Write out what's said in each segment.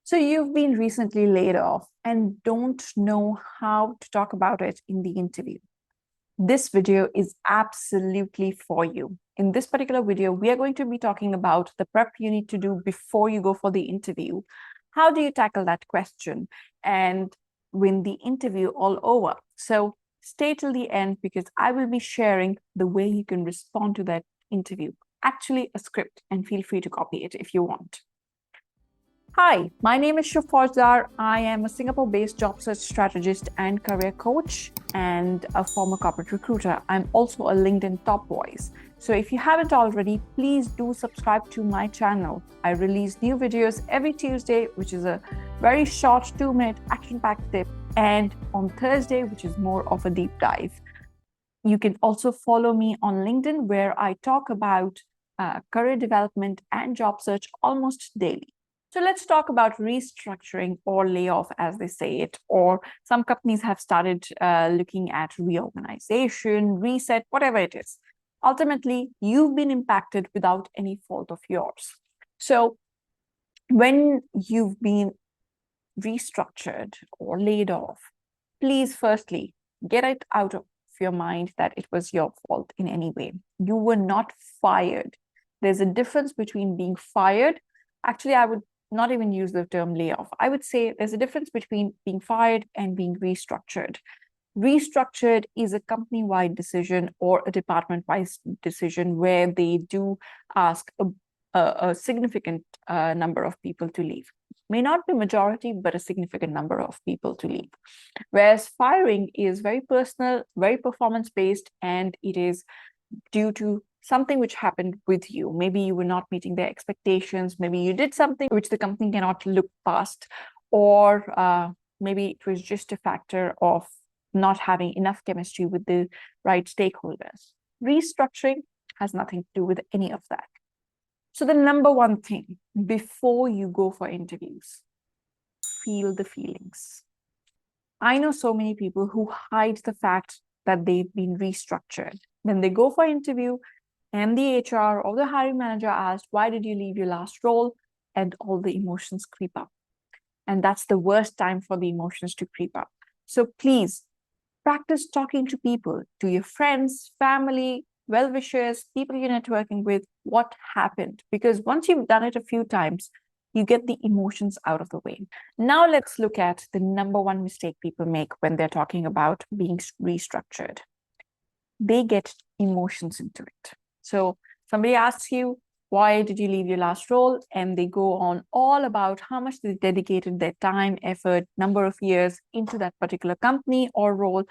So you've been recently laid off and don't know how to talk about it in the interview. This video is absolutely for you. In this particular video, we are going to be talking about the prep you need to do before you go for the interview. How do you tackle that question and win the interview all over? So stay till the end because I will be sharing the way you can respond to that interview. Actually, a script, and feel free to copy it if you want. Hi, my name is Shufordar. I am a Singapore-based job search strategist and career coach and a former corporate recruiter. I'm also a LinkedIn top voice. So if you haven't already, please do subscribe to my channel. I release new videos every Tuesday, which is a very short 2-minute action-packed tip, and on Thursday, which is more of a deep dive. You can also follow me on LinkedIn, where I talk about career development and job search almost daily. So let's talk about restructuring or layoff, as they say it, or some companies have started looking at reorganization, reset, whatever it is. Ultimately, you've been impacted without any fault of yours. So when you've been restructured or laid off, please firstly get it out of your mind that it was your fault in any way. You were not fired. There's a difference between being fired. Actually, I would not even use the term layoff. I would say there's a difference between being fired and being restructured. Restructured is a company-wide decision or a department-wide decision where they do ask a significant number of people to leave. May not be majority, but a significant number of people to leave. Whereas firing is very personal, very performance-based, and it is due to something which happened with you. Maybe you were not meeting their expectations. Maybe you did something which the company cannot look past, or maybe it was just a factor of not having enough chemistry with the right stakeholders. Restructuring has nothing to do with any of that. So the number one thing before you go for interviews, feel the feelings. I know so many people who hide the fact that they've been restructured. When they go for interview and the HR or the hiring manager asks, why did you leave your last role? And all the emotions creep up. And that's the worst time for the emotions to creep up. So please practice talking to people, to your friends, family, well-wishers, people you're networking with, what happened. Because once you've done it a few times, you get the emotions out of the way. Now let's look at the number one mistake people make when they're talking about being restructured. They get emotions into it. So somebody asks you, why did you leave your last role? And they go on all about how much they dedicated their time, effort, number of years into that particular company or role.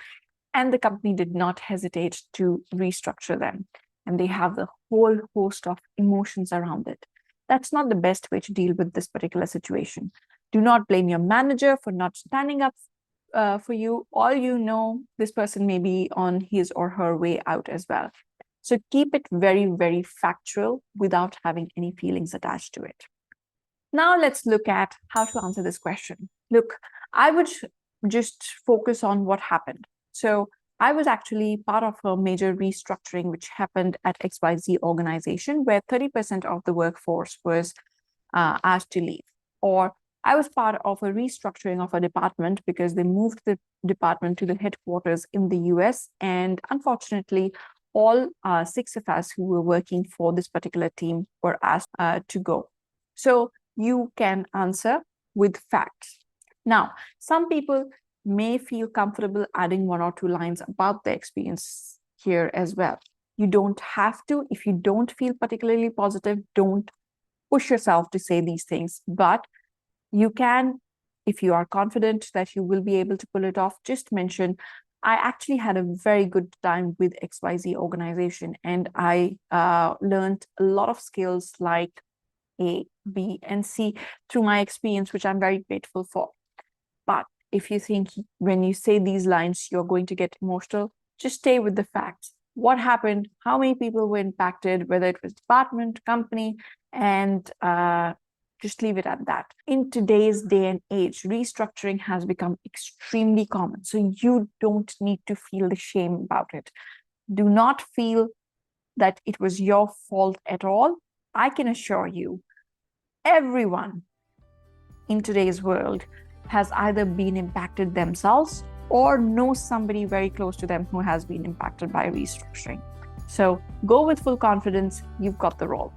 And the company did not hesitate to restructure them. And they have the whole host of emotions around it. That's not the best way to deal with this particular situation. Do not blame your manager for not standing up for you. All you know, this person may be on his or her way out as well. So keep it very, very factual without having any feelings attached to it. Now let's look at how to answer this question. Look, I would just focus on what happened. So I was actually part of a major restructuring which happened at XYZ organization, where 30% of the workforce was asked to leave. Or I was part of a restructuring of a department because they moved the department to the headquarters in the US. And unfortunately, all 6 of us who were working for this particular team were asked to go. So you can answer with facts. Now, some people may feel comfortable adding 1 or 2 lines about the experience here as well. You don't have to. If you don't feel particularly positive, don't push yourself to say these things. But you can, if you are confident that you will be able to pull it off, just mention, I actually had a very good time with XYZ organization, and I learned a lot of skills like A, B, and C through my experience, which I'm very grateful for. But if you think when you say these lines, you're going to get emotional, just stay with the facts. What happened? How many people were impacted, whether it was department, company, and just leave it at that. In today's day and age, restructuring has become extremely common. So you don't need to feel the shame about it. Do not feel that it was your fault at all. I can assure you, everyone in today's world has either been impacted themselves or knows somebody very close to them who has been impacted by restructuring. So go with full confidence, you've got the role.